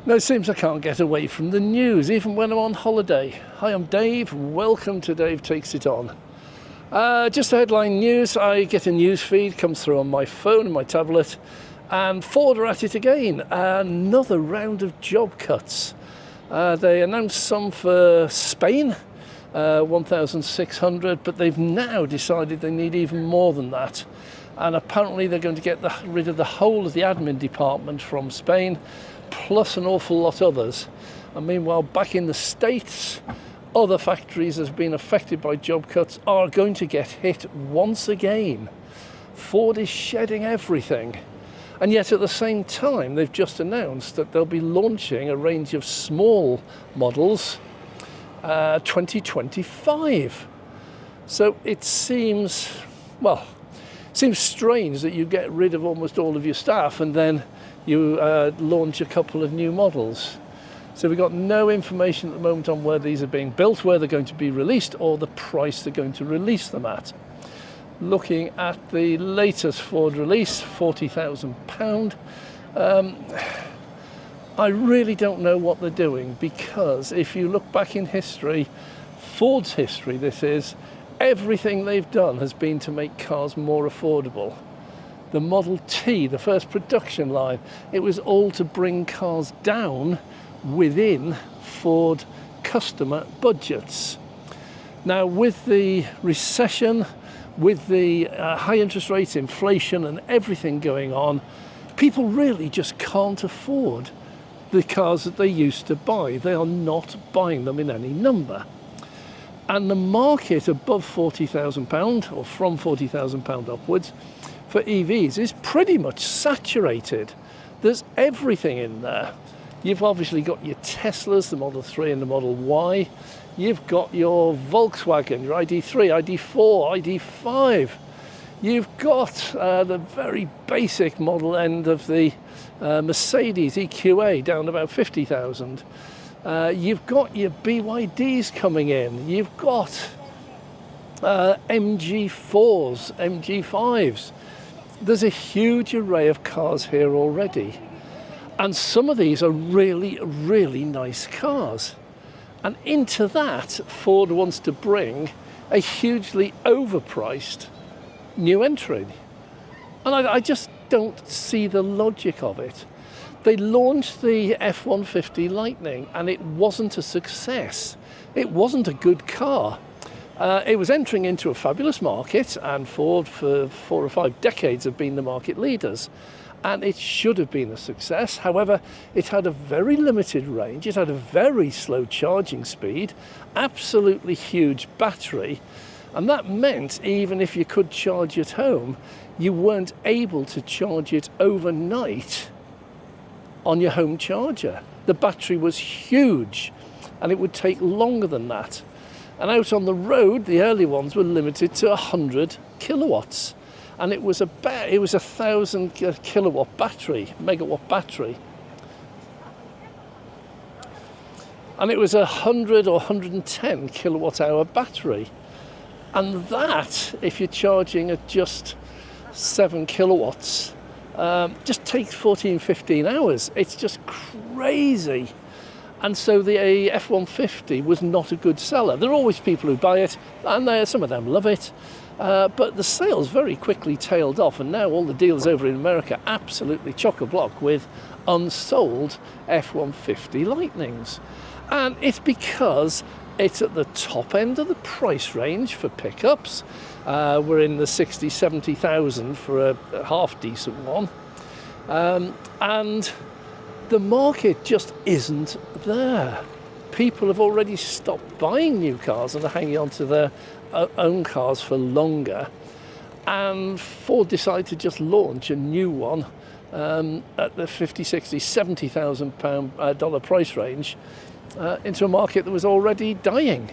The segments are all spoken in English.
Now it seems I can't get away from the news, even when I'm on holiday. Hi, I'm Dave. Welcome to Dave Takes It On. Just the headline news. I get a news feed, comes through on my phone and my tablet, and Ford are at it again. Another round of job cuts. They announced some for Spain, 1,600, but they've now decided they need even more than that. And apparently they're going to get rid of the whole of the admin department from Spain, plus an awful lot others. And meanwhile, back in the States, other factories that have been affected by job cuts are going to get hit once again. Ford is shedding everything. And yet at the same time, they've just announced that they'll be launching a range of small models 2025. So it seems strange that you get rid of almost all of your staff and then you launch a couple of new models. So we've got no information at the moment on where these are being built, where they're going to be released, or the price they're going to release them at. Looking at the latest Ford release, £40,000. I really don't know what they're doing, because if you look back in history, Ford's history this is, everything they've done has been to make cars more affordable. The Model T, the first production line, it was all to bring cars down within Ford customer budgets. Now, with the recession, with the high interest rates, inflation and everything going on, people really just can't afford the cars that they used to buy. They are not buying them in any number. And the market above £40,000 or from £40,000 upwards for EVs is pretty much saturated. There's everything in there. You've obviously got your Teslas, the Model 3 and the Model Y. You've got your Volkswagen, your ID3, ID4, ID5. You've got the very basic model end of the Mercedes EQA down about 50,000. You've got your BYDs coming in. You've got MG4s, MG5s. There's a huge array of cars here already. And some of these are really, really nice cars. And into that, Ford wants to bring a hugely overpriced new entry. And I just don't see the logic of it. They launched the F-150 Lightning and it wasn't a success. It wasn't a good car. It was entering into a fabulous market, and Ford for 4 or 5 decades have been the market leaders. And it should have been a success. However, it had a very limited range, it had a very slow charging speed, absolutely huge battery, and that meant even if you could charge at home, you weren't able to charge it overnight on your home charger. The battery was huge, and it would take longer than that. And out on the road, the early ones were limited to 100 kilowatts. And it was a 1,000 kilowatt battery, megawatt battery. And it was 100 or 110 kilowatt hour battery. And that, if you're charging at just 7 kilowatts, just takes 14, 15 hours. It's just crazy. And so the F-150 was not a good seller. There are always people who buy it, and some of them love it. But the sales very quickly tailed off, and now all the dealers over in America absolutely chock-a-block with unsold F-150 Lightnings. And it's because it's at the top end of the price range for pickups. We're in the 60, 70,000 for a half-decent one. And the market just isn't there. People have already stopped buying new cars and are hanging on to their own cars for longer, and Ford decided to just launch a new one at the 50, 60, 70,000 dollar price range into a market that was already dying.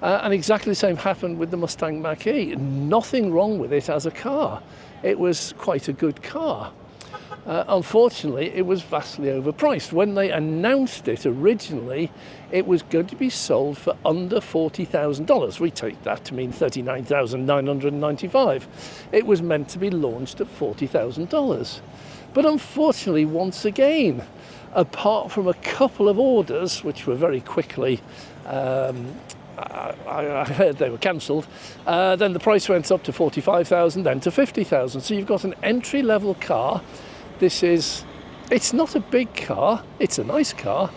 And exactly the same happened with the Mustang Mach-E. Nothing wrong with it as a car. It was quite a good car. Unfortunately, it was vastly overpriced. When they announced it originally, it was going to be sold for under $40,000. We take that to mean $39,995. It was meant to be launched at $40,000. But unfortunately, once again, apart from a couple of orders which were very quickly I heard they were cancelled. Then the price went up to 45,000, then to 50,000. So you've got an entry-level car. It's not a big car. It's a nice car,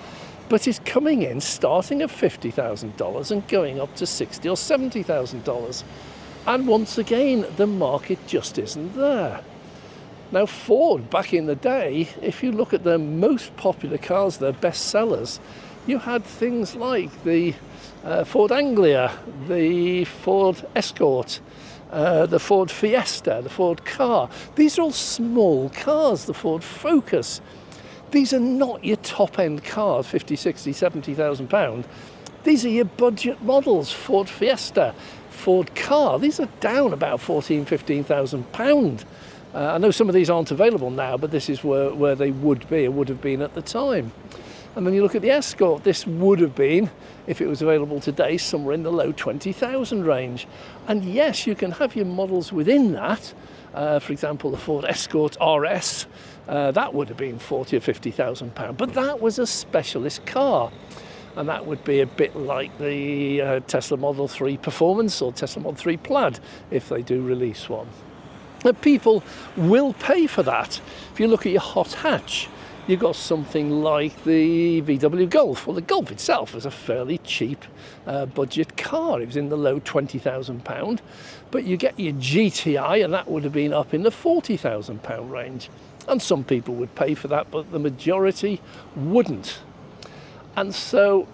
but it's coming in starting at $50,000 and going up to $60,000 or $70,000. And once again, the market just isn't there. Now, Ford, back in the day, if you look at their most popular cars, their best sellers, you had things like the Ford Anglia, the Ford Escort, the Ford Fiesta, the Ford Ka. These are all small cars, the Ford Focus. These are not your top-end cars, 50, 60, 70,000 pound. These are your budget models, Ford Fiesta, Ford Ka. These are down about 14, 15,000 pound. I know some of these aren't available now, but this is where they would be, or would have been at the time. And then you look at the Escort, this would have been, if it was available today, somewhere in the low 20,000 range. And yes, you can have your models within that. For example, the Ford Escort RS, that would have been 40 or 50,000 pounds. But that was a specialist car. And that would be a bit like the Tesla Model 3 Performance or Tesla Model 3 Plaid, if they do release one. Now, people will pay for that. If you look at your hot hatch, you've got something like the VW Golf. Well, the Golf itself was a fairly cheap budget car. It was in the low £20,000. But you get your GTI, and that would have been up in the £40,000 range. And some people would pay for that, but the majority wouldn't. And so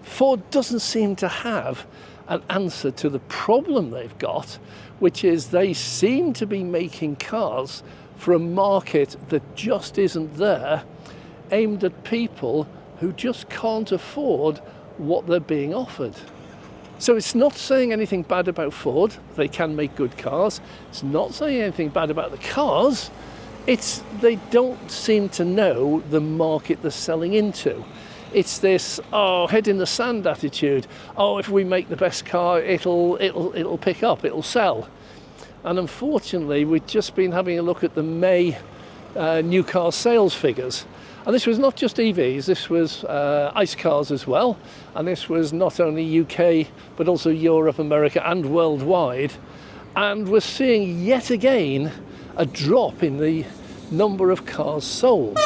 Ford doesn't seem to have an answer to the problem they've got, which is they seem to be making cars for a market that just isn't there, aimed at people who just can't afford what they're being offered. So it's not saying anything bad about Ford. They can make good cars. It's not saying anything bad about the cars. They don't seem to know the market they're selling into. It's this, head in the sand attitude. If we make the best car, it'll pick up, it'll sell. And unfortunately, we've just been having a look at the May new car sales figures. And this was not just EVs, this was ICE cars as well. And this was not only UK, but also Europe, America, and worldwide. And we're seeing yet again a drop in the number of cars sold.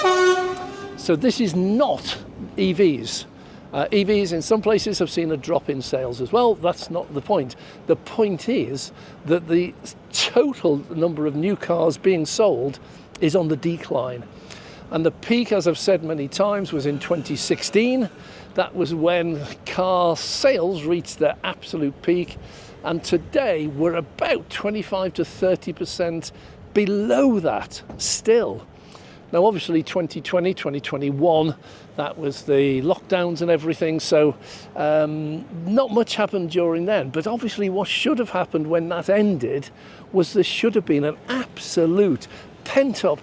So this is not EVs. EVs in some places have seen a drop in sales as well. That's not the point. The point is that the total number of new cars being sold is on the decline. And the peak, as I've said many times, was in 2016. That was when car sales reached their absolute peak. And today we're about 25 to 30% below that still. Now, obviously, 2020, 2021, that was the lockdowns and everything, so not much happened during then. But obviously, what should have happened when that ended was there should have been an absolute pent-up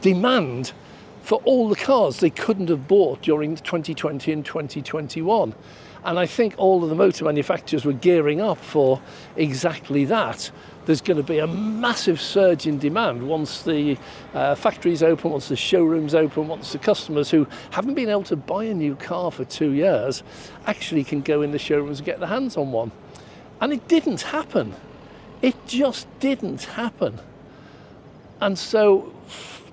demand for all the cars they couldn't have bought during 2020 and 2021. And I think all of the motor manufacturers were gearing up for exactly that. There's going to be a massive surge in demand once the factories open, once the showrooms open, once the customers who haven't been able to buy a new car for 2 years actually can go in the showrooms and get their hands on one. And it didn't happen. It just didn't happen. And so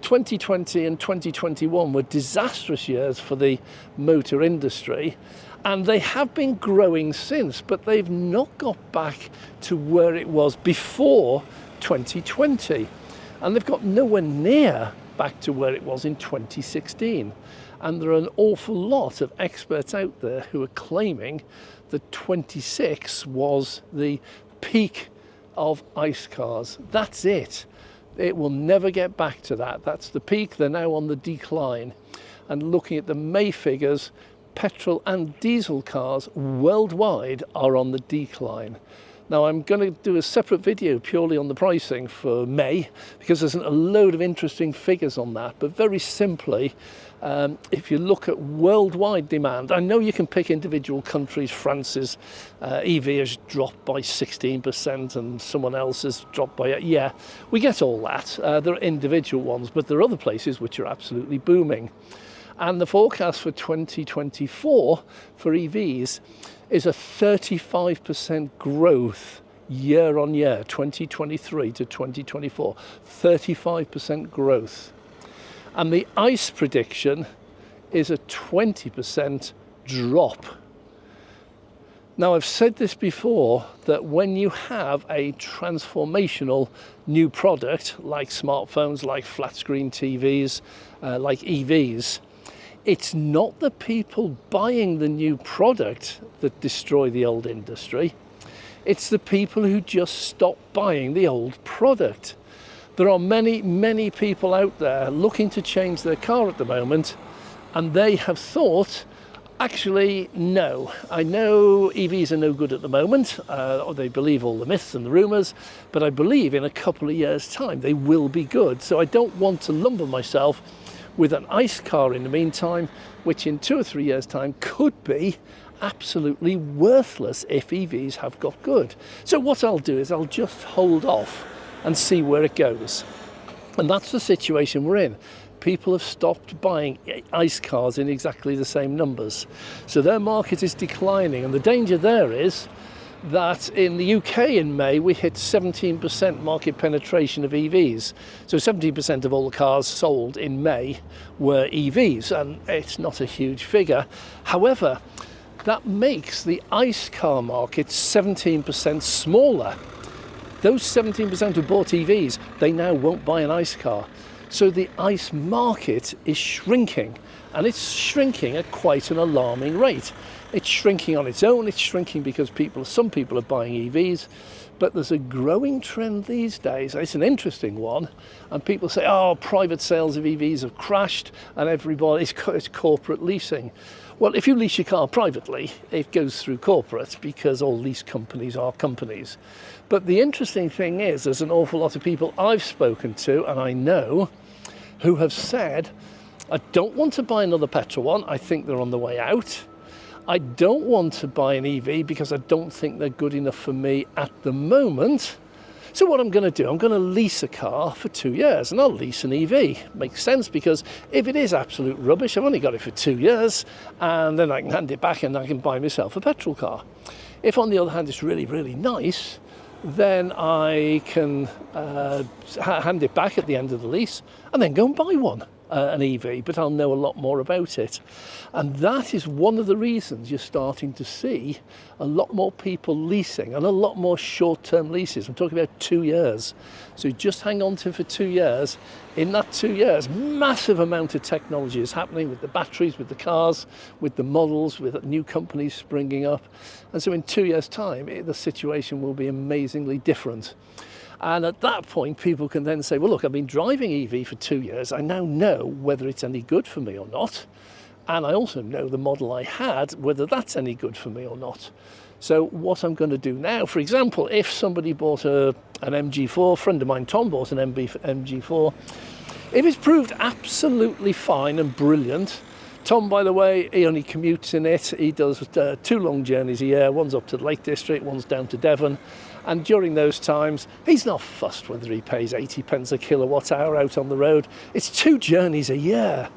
2020 and 2021 were disastrous years for the motor industry. And they have been growing since, but they've not got back to where it was before 2020. And they've got nowhere near back to where it was in 2016. And there are an awful lot of experts out there who are claiming that 26 was the peak of ICE cars. That's it. It will never get back to that. That's the peak. They're now on the decline. And looking at the May figures, petrol and diesel cars worldwide are on the decline. Now, I'm going to do a separate video purely on the pricing for May because there's a load of interesting figures on that. But very simply, if you look at worldwide demand, I know you can pick individual countries. France's EV has dropped by 16% and someone else has dropped by, yeah, we get all that. There are individual ones, but there are other places which are absolutely booming. And the forecast for 2024 for EVs is a 35% growth year on year, 2023 to 2024, 35% growth. And the ICE prediction is a 20% drop. Now, I've said this before, that when you have a transformational new product like smartphones, like flat screen TVs, like EVs, it's not the people buying the new product that destroy the old industry. It's the people who just stop buying the old product. There are many, many people out there looking to change their car at the moment, and they have thought, actually, no. I know EVs are no good at the moment, or they believe all the myths and the rumours, but I believe in a couple of years' time they will be good. So I don't want to lumber myself with an ICE car in the meantime, which in 2 or 3 years' time could be absolutely worthless if EVs have got good. So what I'll do is I'll just hold off and see where it goes. And that's the situation we're in. People have stopped buying ICE cars in exactly the same numbers. So their market is declining, and the danger there is that in the UK in May we hit 17% market penetration of EVs. So 17% of all the cars sold in May were EVs, and it's not a huge figure. However, that makes the ICE car market 17% smaller. Those 17% who bought EVs, they now won't buy an ICE car. So the ICE market is shrinking, and it's shrinking at quite an alarming rate. It's shrinking on its own, it's shrinking because some people are buying EVs, but there's a growing trend these days. It's an interesting one, and people say, oh, private sales of EVs have crashed and it's corporate leasing. Well, if you lease your car privately, it goes through corporate because all lease companies are companies. But the interesting thing is there's an awful lot of people I've spoken to, and I know, who have said, I don't want to buy another petrol one, I think they're on the way out. I don't want to buy an EV because I don't think they're good enough for me at the moment. So what I'm going to do, I'm going to lease a car for 2 years, and I'll lease an EV. Makes sense, because if it is absolute rubbish, I've only got it for 2 years, and then I can hand it back and I can buy myself a petrol car. If, on the other hand, it's really, really nice, then I can hand it back at the end of the lease and then go and buy one, an EV, but I'll know a lot more about it. And that is one of the reasons you're starting to see a lot more people leasing, and a lot more short-term leases. I'm talking about 2 years. So just hang on to it for 2 years. In that 2 years, massive amount of technology is happening with the batteries, with the cars, with the models, with new companies springing up. And so in 2 years' time, the situation will be amazingly different. And at that point, people can then say, well, look, I've been driving EV for 2 years. I now know whether it's any good for me or not. And I also know the model I had, whether that's any good for me or not. So what I'm going to do now, for example, if somebody bought an MG4, a friend of mine, Tom, bought an MG4, if it's proved absolutely fine and brilliant, Tom, by the way, he only commutes in it. He does 2 long journeys a year. One's up to the Lake District, one's down to Devon. And during those times, he's not fussed whether he pays 80 pence a kilowatt hour out on the road. It's 2 journeys a year.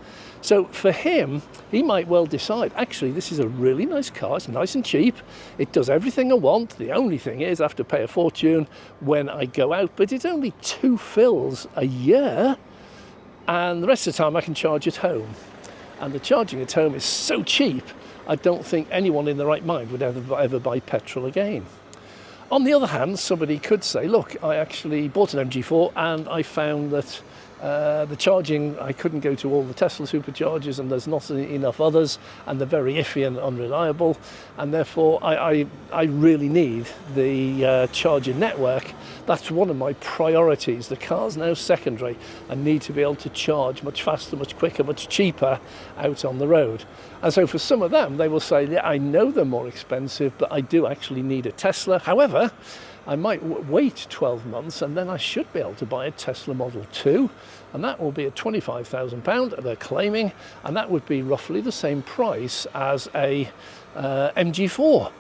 So for him, he might well decide, actually, this is a really nice car. It's nice and cheap. It does everything I want. The only thing is I have to pay a fortune when I go out. But it's only 2 fills a year. And the rest of the time I can charge at home. And the charging at home is so cheap, I don't think anyone in their right mind would ever buy petrol again. On the other hand, somebody could say, look, I actually bought an MG4 and I found that the charging, I couldn't go to all the Tesla superchargers, and there's not enough others, and they're very iffy and unreliable, and therefore I really need the charging network. That's one of my priorities. The car's now secondary. I need to be able to charge much faster, much quicker, much cheaper out on the road. And so for some of them, they will say, yeah, I know they're more expensive, but I do actually need a Tesla. However, I might wait 12 months and then I should be able to buy a Tesla Model 2, and that will be at £25,000, they're claiming, and that would be roughly the same price as a MG4.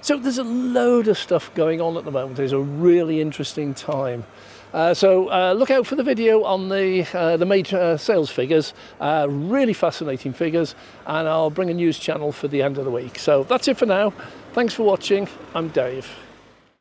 So there's a load of stuff going on at the moment. It's a really interesting time. So look out for the video on the May sales figures, really fascinating figures, and I'll bring a news channel for the end of the week. So that's it for now. Thanks for watching. I'm Dave.